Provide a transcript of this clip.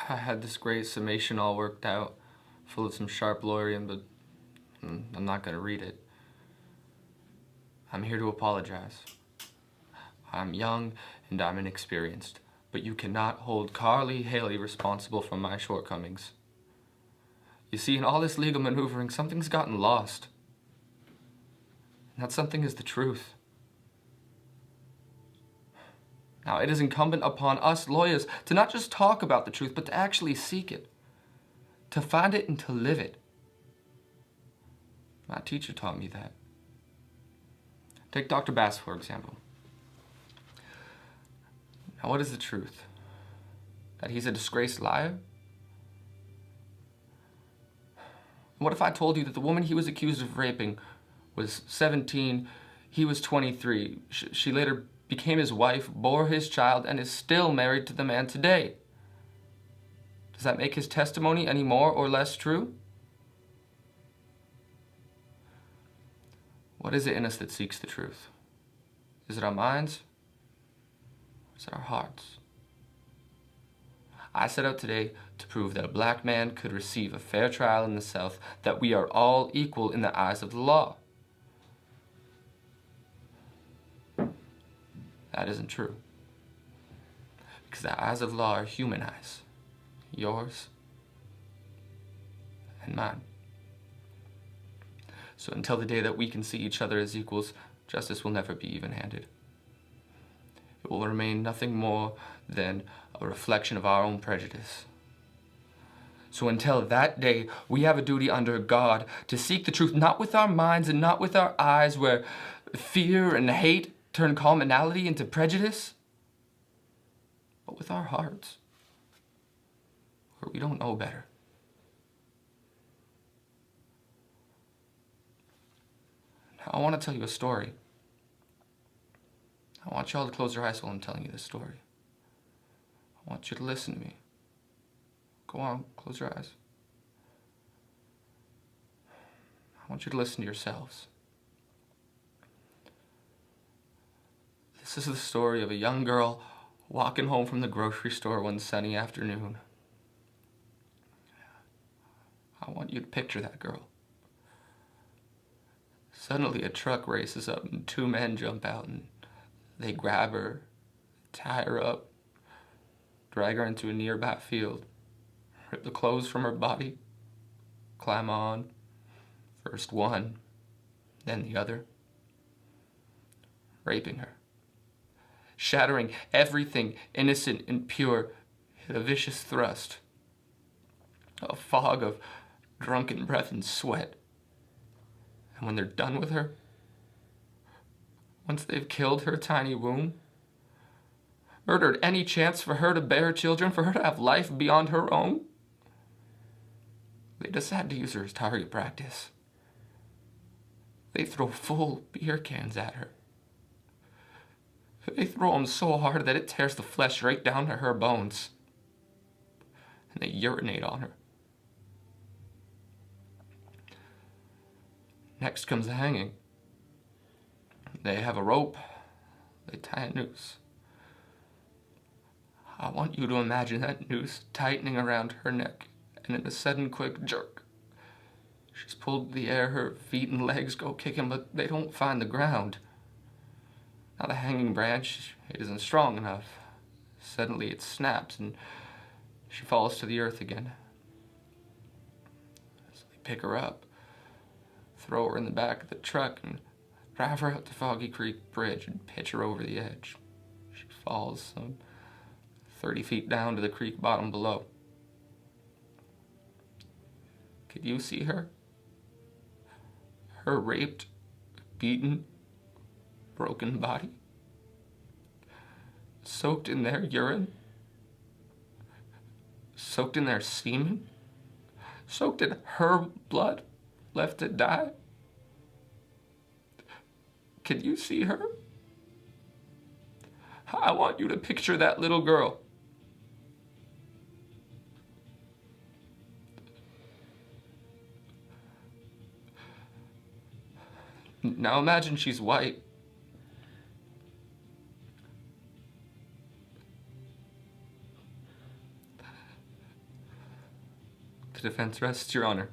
I had this great summation all worked out, full of some sharp lawyering, but I'm not gonna read it. I'm here to apologize. I'm young and I'm inexperienced, but you cannot hold Carly Haley responsible for my shortcomings. You see, in all this legal maneuvering, something's gotten lost. And that something is the truth. Now, it is incumbent upon us lawyers to not just talk about the truth, but to actually seek it, to find it and to live it. My teacher taught me that. Take Dr. Bass, for example. Now, what is the truth? That he's a disgraced liar? What if I told you that the woman he was accused of raping was 17, he was 23. She later became his wife, bore his child, and is still married to the man today. Does that make his testimony any more or less true? What is it in us that seeks the truth? Is it our minds? Or is it our hearts? I set out today to prove that a black man could receive a fair trial in the South, that we are all equal in the eyes of the law. That isn't true. Because the eyes of the law are human eyes. Yours and mine. So until the day that we can see each other as equals, justice will never be even-handed. It will remain nothing more than a reflection of our own prejudice. So until that day, we have a duty under God to seek the truth, not with our minds and not with our eyes, where fear and hate turn commonality into prejudice, but with our hearts, where we don't know better. Now, I want to tell you a story. I want you all to close your eyes while I'm telling you this story. I want you to listen to me. Go on, close your eyes. I want you to listen to yourselves. This is the story of a young girl walking home from the grocery store one sunny afternoon. I want you to picture that girl. Suddenly a truck races up and two men jump out and they grab her, tie her up, drag her into a nearby field, rip the clothes from her body, climb on, first one, then the other, raping her, shattering everything innocent and pure, hit a vicious thrust, a fog of drunken breath and sweat. And when they're done with her, once they've killed her tiny womb, murdered any chance for her to bear children, for her to have life beyond her own, they decide to use her as target practice. They throw full beer cans at her. They throw them so hard that it tears the flesh right down to her bones. And they urinate on her. Next comes the hanging. They have a rope. They tie a noose. I want you to imagine that noose tightening around her neck, and in a sudden quick jerk, she's pulled to the air, her feet and legs go kicking, but they don't find the ground. Now the hanging branch, it isn't strong enough. Suddenly it snaps and she falls to the earth again. So they pick her up, throw her in the back of the truck and drive her out to Foggy Creek Bridge and pitch her over the edge. She falls some 30 feet down to the creek bottom below. Could you see her? Her raped, beaten, broken body, soaked in their urine, soaked in their semen, soaked in her blood, left to die. Can you see her? I want you to picture that little girl. Now imagine she's white. The defense rests, Your Honor.